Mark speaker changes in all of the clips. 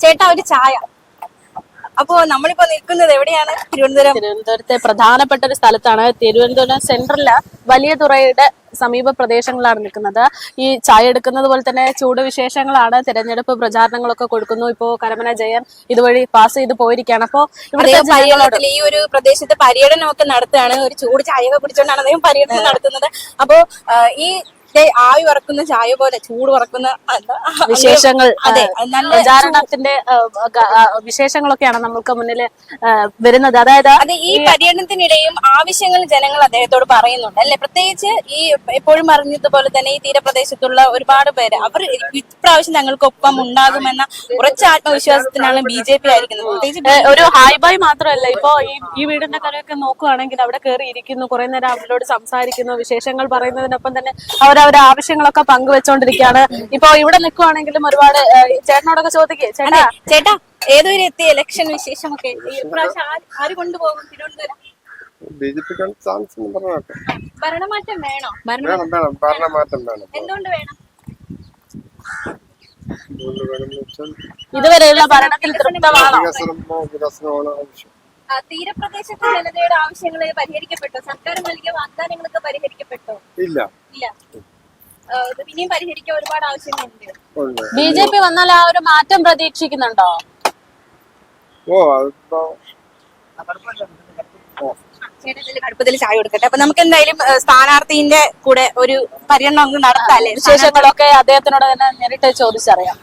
Speaker 1: ചേട്ടാ ഒരു ചായ. അപ്പോ നമ്മളിപ്പോ നിൽക്കുന്നത് എവിടെയാണ്?
Speaker 2: തിരുവനന്തപുരത്തെ പ്രധാനപ്പെട്ട ഒരു സ്ഥലത്താണ്. തിരുവനന്തപുരം സെൻട്രലില് വലിയ തുറയുടെ സമീപ പ്രദേശങ്ങളാണ് നിൽക്കുന്നത്. ഈ ചായ എടുക്കുന്നത് പോലെ തന്നെ ചൂട് വിശേഷങ്ങളാണ്. തെരഞ്ഞെടുപ്പ് പ്രചാരണങ്ങളൊക്കെ കൊടുക്കുന്നു. ഇപ്പോ കരമന ജയൻ ഇതുവഴി പാസ് ചെയ്ത് പോയിരിക്കുകയാണ്. അപ്പോ
Speaker 1: ഇവിടുത്തെ പര്യടനത്തിൽ ഈ ഒരു പ്രദേശത്ത് പര്യടനമൊക്കെ നടത്തുകയാണ്. ഒരു ചൂട് ചായയൊക്കെ കുടിച്ചുകൊണ്ടാണ് അദ്ദേഹം പര്യടനം നടത്തുന്നത്. അപ്പോ ഈ ആവി പറക്കുന്ന ചായ പോലെ ചൂട് പറക്കുന്ന
Speaker 2: വിശേഷങ്ങൾ, അതെ, നല്ല പ്രചാരണത്തിന്റെ വിശേഷങ്ങളൊക്കെയാണ് നമുക്ക് മുന്നിൽ വരുന്നത്. അതായത്
Speaker 1: ഈ പര്യടനത്തിനിടെയും ആവശ്യങ്ങൾ ജനങ്ങൾ അദ്ദേഹത്തോട് പറയുന്നുണ്ട് അല്ലെ? പ്രത്യേകിച്ച് ഈ എപ്പോഴും പറഞ്ഞതുപോലെ തന്നെ ഈ തീരപ്രദേശത്തുള്ള ഒരുപാട് പേര് അവർ ഇപ്രാവശ്യം തങ്ങൾക്കൊപ്പം ഉണ്ടാകുമെന്ന ഉറച്ച ആത്മവിശ്വാസത്തിനാണ് BJP ആയിരിക്കുന്നത്.
Speaker 2: ഒരു ഹായ് ബൈ മാത്രമല്ല, ഇപ്പോ ഈ വീടിന്റെ കരയൊക്കെ നോക്കുകയാണെങ്കിൽ അവിടെ കയറി ഇരിക്കുന്നു, കുറെ നേരം അവരോട് സംസാരിക്കുന്നു, വിശേഷങ്ങൾ പറയുന്നതിനൊപ്പം തന്നെ അവരവരുടെ ആവശ്യങ്ങളൊക്കെ പങ്കുവെച്ചോണ്ടിരിക്കുകയാണ്. ഇപ്പൊ ഇവിടെ നിൽക്കുവാണെങ്കിലും ഒരുപാട് ചേട്ടനോടൊക്കെ ചോദിക്കേ,
Speaker 1: ചേട്ടാ ഏതൊരു എത്തിയ ഇലക്ഷൻ വിശേഷമൊക്കെ ഇപ്രാവശ്യം ആര് കൊണ്ടുപോകും തിരുവനന്തപുരം? ഭരണമാറ്റം വേണോ?
Speaker 3: ഭരണമാറ്റം വേണം.
Speaker 1: എന്തുകൊണ്ട് വേണം?
Speaker 2: ഇതുവരെയുള്ള ഭരണത്തിൽ തൃപ്തമാണോ?
Speaker 1: തീരപ്രദേശത്തെ ജനതയുടെ ആവശ്യങ്ങൾ പരിഹരിക്കപ്പെട്ടോ? സർക്കാർ നൽകിയ വാഗ്ദാനങ്ങളൊക്കെ പരിഹരിക്കപ്പെട്ടോ?
Speaker 3: ഇല്ല.
Speaker 1: ഇനിയും പരിഹരിക്കാൻ ഒരുപാട് ആവശ്യങ്ങളുണ്ട്.
Speaker 2: BJP വന്നാൽ ആ ഒരു മാറ്റം പ്രതീക്ഷിക്കുന്നുണ്ടോ?
Speaker 1: കടുപ്പത്തിൽ ചായ കൊടുക്കട്ടെ. അപ്പൊ നമുക്ക് എന്തായാലും സ്ഥാനാർത്ഥിന്റെ കൂടെ ഒരു പര്യടനം നടത്താല്ലേ?
Speaker 2: വിശേഷങ്ങളൊക്കെ അദ്ദേഹത്തിനോട് തന്നെ നേരിട്ട് ചോദിച്ചറിയാം.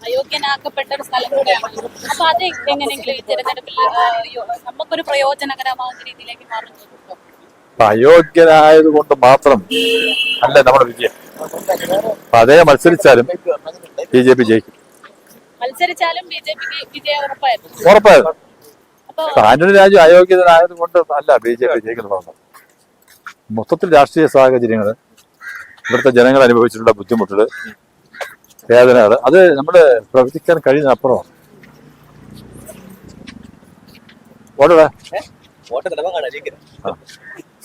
Speaker 2: അയോഗ്യനാക്കപ്പെട്ട ഒരു സ്ഥലം കൂടെയാണ്. അപ്പൊ അത് എങ്ങനെയെങ്കിലും ഈ തെരഞ്ഞെടുപ്പിൽ നമുക്കൊരു പ്രയോജനകരമാകുന്ന രീതിയിലേക്ക് മാറുന്നുണ്ടോ?
Speaker 4: അയോഗ്യനായത് കൊണ്ട് മാത്രം അല്ല നമ്മുടെ വിജയം. അതേ മത്സരിച്ചാലും BJP ജയിക്കും.
Speaker 2: മത്സരിച്ചാലും BJPക്ക് വിജയം
Speaker 4: ഉറപ്പായിരുന്നു. ആന്റണി രാജു അയോഗ്യനായത് കൊണ്ട് അല്ല BJP ജയിക്കുന്നത്. മൊത്തത്തിൽ രാഷ്ട്രീയ സാഹചര്യങ്ങൾ, ഇവിടുത്തെ ജനങ്ങൾ അനുഭവിച്ചിട്ടുള്ള ബുദ്ധിമുട്ടുകൾ, വേദനകൾ, അത് നമ്മള് പ്രവർത്തിക്കാൻ കഴിയുന്ന അപ്പുറമാണ്.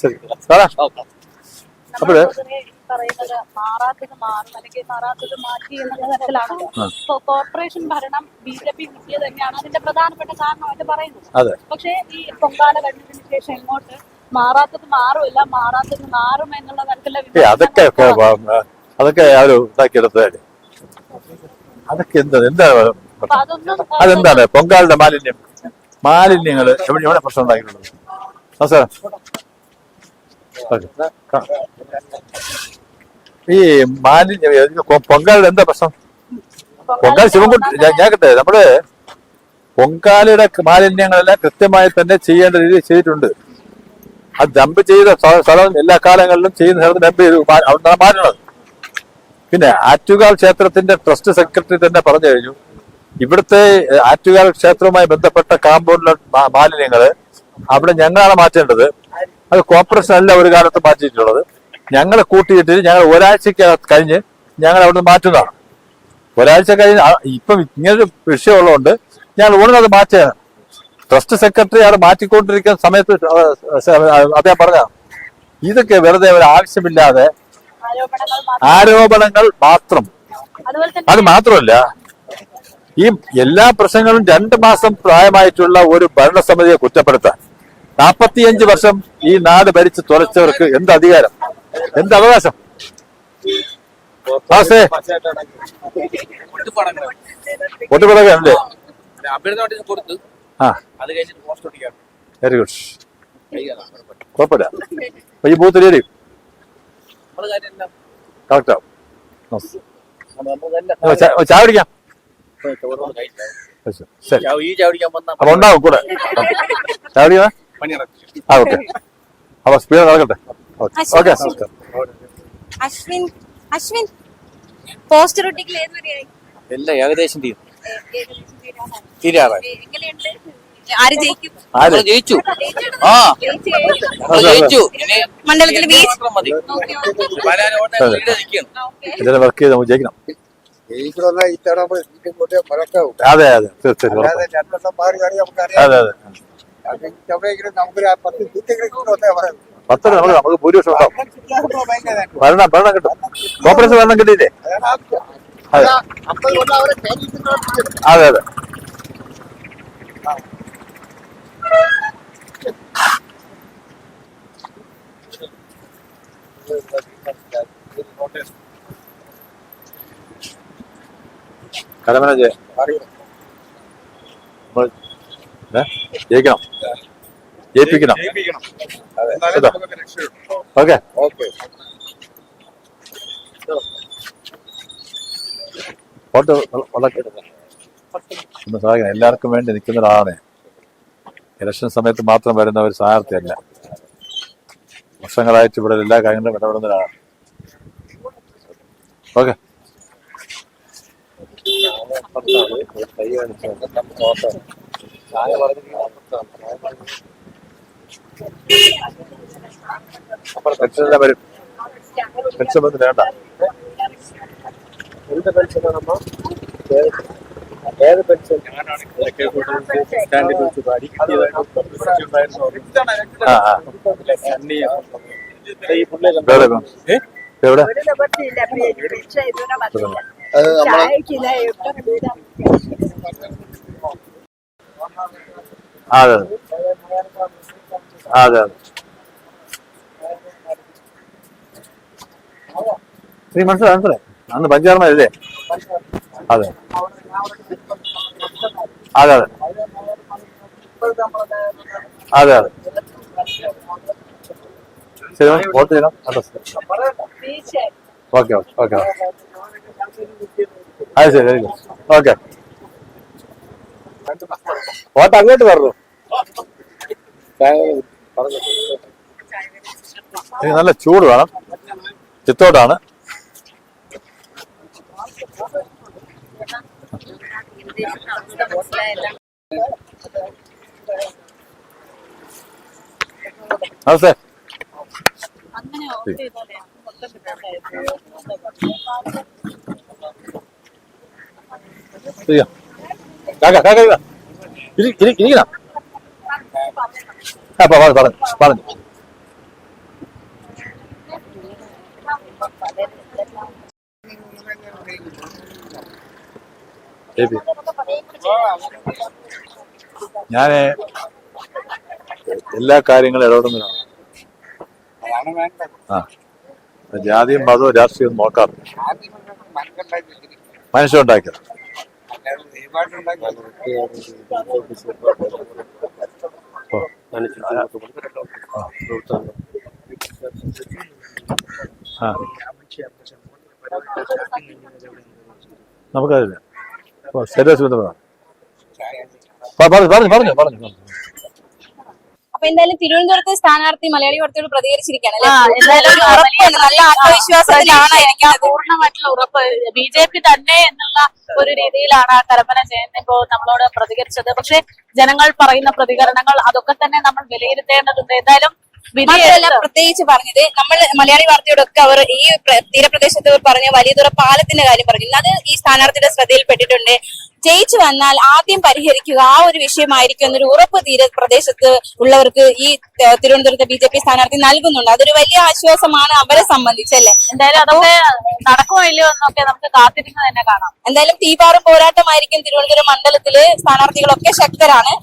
Speaker 4: ശരി സാറാ. അപ്പോഴ്
Speaker 2: പറയുന്നത് മാറാത്തത് മാറും അല്ലെങ്കിൽ മാറാത്തത് മാറ്റി എന്നുള്ള തരത്തിലാണല്ലോ. ഇപ്പൊ കോർപ്പറേഷൻ ഭരണം BJP കിട്ടിയ തന്നെയാണ് അതിന്റെ പ്രധാനപ്പെട്ട കാരണമായിട്ട് പറയുന്നത്. പക്ഷെ ഈ പൊങ്കാല കഴിഞ്ഞതിന് ശേഷം ഇങ്ങോട്ട് മാറാത്തത് മാറുമില്ല, മാറാത്തത് മാറും എന്നുള്ള തരത്തിലുള്ള
Speaker 4: അതൊക്കെ ഇതാക്കിയെടുത്തതല്ലേ. അതൊക്കെ അതെന്താണ് പൊങ്കാലിന്റെ മാലിന്യങ്ങള് എവിടെ പ്രശ്നം ഉണ്ടാക്കിയിട്ടുള്ളത്? നമസ്കാരം. ഈ മാലിന്യം പൊങ്കാലിന്റെ എന്താ പ്രശ്നം? പൊങ്കാൽ ശിവൻകുട്ടി ഞാൻ കേട്ടെ, നമ്മള് പൊങ്കാലയുടെ മാലിന്യങ്ങളെല്ലാം കൃത്യമായി തന്നെ ചെയ്യേണ്ട രീതിയിൽ ചെയ്തിട്ടുണ്ട്. അത് ഡംപ് ചെയ്ത സ്ഥലം എല്ലാ കാലങ്ങളിലും ചെയ്യുന്ന സ്ഥലത്ത് ഡംപ് ചെയ്ത് അവിടുന്ന് മാറ്റണത്. പിന്നെ ആറ്റുകാൽ ക്ഷേത്രത്തിന്റെ ട്രസ്റ്റ് സെക്രട്ടറി തന്നെ പറഞ്ഞു കഴിഞ്ഞു, ഇവിടുത്തെ ആറ്റുകാൽ ക്ഷേത്രവുമായി ബന്ധപ്പെട്ട കാമ്പൗണ്ടിലെ മാലിന്യങ്ങള് അവിടെ ഞങ്ങളാണ് മാറ്റേണ്ടത്. അത് കോർപ്പറേഷൻ അല്ല ഒരു കാലത്ത് മാറ്റിയിട്ടുള്ളത്. ഞങ്ങളെ കൂട്ടിയിട്ട് ഞങ്ങൾ ഒരാഴ്ചക്ക് കഴിഞ്ഞ് ഞങ്ങൾ അവിടുന്ന് മാറ്റുന്നതാണ്. ഒരാഴ്ച കഴിഞ്ഞ് ഇപ്പം ഇങ്ങനൊരു വിഷയമുള്ളതുകൊണ്ട് ഞങ്ങൾ ഉടനെ അത് മാറ്റുകയാണ്. ട്രസ്റ്റ് സെക്രട്ടറി അവിടെ മാറ്റിക്കൊണ്ടിരിക്കുന്ന സമയത്ത് അദ്ദേഹം പറഞ്ഞ ഇതൊക്കെ വെറുതെ ഒരു ആവശ്യമില്ലാതെ ആരോപണങ്ങൾ മാത്രം.
Speaker 2: അതുപോലെ തന്നെ
Speaker 4: അത് മാത്രമല്ല, ഈ എല്ലാ പ്രശ്നങ്ങളും 2 മാസം പ്രായമായിട്ടുള്ള ഒരു ഭരണസമിതിയെ കുറ്റപ്പെടുത്താൻ 45 വർഷം ഈ നാട് ഭരിച്ച് തുലച്ചവർക്ക് എന്ത് അധികാരം, എന്ത് അവകാശം? ഒട്ടുപടകല്ലേ? ആ, വെരി ഗുഡ്, കുഴപ്പമില്ല. അപ്പൊ ഈ ബൂത്ത് ഏരിയ കറക്റ്റാ. ചായ കുടിക്കാം. ശരി, അപ്പൊ ഉണ്ടാവും കൂടെ ചായ കുടിക്കാ. ആ, ഓക്കെ. അപ്പൊ സ്പീഡ് നടക്കട്ടെ. ഓക്കെ, നമസ്കാരം.
Speaker 1: അശ്വിൻ അശ്വിൻ പോസ്റ്റർ ഒട്ടിക്കൽ ഏതുവരെയായി?
Speaker 5: എല്ലാം ഏകദേശം
Speaker 1: ഏകദേശം
Speaker 5: തീരാറായി.
Speaker 1: എങ്ങനെയുണ്ട്? ആര് ജയിക്കും?
Speaker 4: ആര്?
Speaker 5: ജയിച്ചു. ആ
Speaker 1: ജയിച്ചു.
Speaker 5: ജയിച്ചു. ഇനി
Speaker 1: മണ്ഡലത്തിൽ
Speaker 5: മാത്രം മതി.
Speaker 4: ഇതിനെ വർക്ക് ചെയ്ത് നമുക്ക് ജയിക്കണം.
Speaker 3: ജയിക്കണമെന്നാൽ ഇത്തവണ നമ്മൾ സീറ്റും കൂട്ടിയ ഫലക്കാവും.
Speaker 4: അതെ അതെ, തീർച്ചയായും.
Speaker 3: അല്ലാതെ 2 വർഷം മാറി കാണിയാൽ നമുക്കറിയാം.
Speaker 4: അതെ അതെ,
Speaker 3: അത് ഇത്തവണയെങ്കിലും നമുക്കൊരു 10 സീറ്റെങ്കിലും കിട്ടുമെന്നേ പറയാം.
Speaker 4: 10 നമുക്ക് ഭൂരിപക്ഷം ഉണ്ടാവും. ഭരണം കിട്ടും. കോർപ്പറേഷൻ ഭരണം കിട്ടിയില്ലേ?
Speaker 3: അതാണ് ആവശ്യം.
Speaker 4: അതെ
Speaker 3: അപ്പോൾ കൊണ്ട് അവരെ കേന്ദ്രത്തിൽ
Speaker 4: അതെ അതെ. കരമന ജയിക്കണം, ജയിപ്പിക്കണം. ഓക്കെ.
Speaker 3: ഓക്കെ.
Speaker 4: വോട്ട് ഒന്ന് സഹായിക്കണം. എല്ലാവർക്കും വേണ്ടി നിൽക്കുന്ന ഒരാളാണ്. ഇലക്ഷൻ സമയത്ത് മാത്രം വരുന്ന ഒരു സ്ഥാനാർത്ഥിയല്ല. വർഷങ്ങളായിട്ട് ഇവിടെ എല്ലാ കാര്യങ്ങളും ഇടപെടുന്ന ഒരാളാണ്. ഓക്കെ. പെൻഷനെല്ലാം വരും. പെൻഷൻ വന്ന് വേണ്ട.
Speaker 3: ഏത് പെൻഷൻ?
Speaker 4: ആ ആ, എവിടെ?
Speaker 3: അത് നമ്മളെ
Speaker 4: അതെ അതെ അതെ. മനസ്സിലായി. അന്ന് പഞ്ചായത്ത് അതെ അതെ അതെ അതെ അതെ. ശരി, വോട്ട് ചെയ്യണം. Okay okay okay. അത് ശരി, വെരി ഗുഡ്. ഓക്കെ. വോട്ട് അങ്ങോട്ട് പറഞ്ഞു. എനിക്ക് നല്ല ചൂട് വേണം. ചിത്തോട്ടാണ്. നമസ്തേ.
Speaker 2: അങ്ങനെ ഓഫ് ചെയ്തോളെ മൊത്തം
Speaker 4: ഇരിക്കണം. പറഞ്ഞു. ഞാന് എല്ലാ കാര്യങ്ങളും ഇടപെടുന്നതാണ്. ആ, ജാതിയും മതവും രാഷ്ട്രീയവും നോക്കാറ്. മനുഷ്യരുണ്ടാക്കിയത്. നമുക്കറിയില്ല. സീരിയസ് പറഞ്ഞു.
Speaker 1: അപ്പൊ എന്തായാലും തിരുവനന്തപുരത്തെ സ്ഥാനാർത്ഥി മലയാളി വാർത്തയോട് പ്രതികരിച്ചിരിക്കുകയാണ് അല്ലേ? എന്തായാലും ഒരു ഉറപ്പാണ്, നല്ല ആത്മവിശ്വാസത്തിലാണ് ഇരിക്കുന്നത്.
Speaker 2: പൂർണ്ണമായിട്ടുള്ള ഉറപ്പ് BJP തന്നെ എന്നുള്ള ഒരു രീതിയിലാണ് കരമന ജയൻ ഇപ്പോ നമ്മളോട് പ്രതികരിച്ചത്. പക്ഷെ ജനങ്ങൾ പറയുന്ന പ്രതികരണങ്ങൾ അതൊക്കെ തന്നെ നമ്മൾ വിലയിരുത്തേണ്ടതുണ്ട്. എന്തായാലും
Speaker 1: മാത്രമല്ല പ്രത്യേകിച്ച് പറഞ്ഞത് നമ്മൾ മലയാളി വാർത്തയോടൊക്കെ അവർ ഈ തീരപ്രദേശത്ത് പറഞ്ഞ വലിയതുറ പാലത്തിന്റെ കാര്യം പറഞ്ഞു. അത് ഈ സ്ഥാനാർത്ഥിയുടെ ശ്രദ്ധയിൽപ്പെട്ടിട്ടുണ്ട്. ജയിച്ചു വന്നാൽ ആദ്യം പരിഹരിക്കുക ആ ഒരു വിഷയമായിരിക്കും എന്നൊരു ഉറപ്പ് തീരപ്രദേശത്ത് ഉള്ളവർക്ക് ഈ തിരുവനന്തപുരത്തെ BJP സ്ഥാനാർത്ഥി നൽകുന്നുണ്ട്. അതൊരു വലിയ ആശ്വാസമാണ് അവരെ സംബന്ധിച്ചല്ലേ.
Speaker 2: എന്തായാലും അതൊക്കെ നടക്കുമോ ഇല്ലയോ എന്നൊക്കെ നമുക്ക് കാത്തിരുന്ന് തന്നെ കാണാം.
Speaker 1: എന്തായാലും തീപാറും പോരാട്ടമായിരിക്കും. തിരുവനന്തപുരം മണ്ഡലത്തില് സ്ഥാനാർത്ഥികളൊക്കെ ശക്തരാണ്.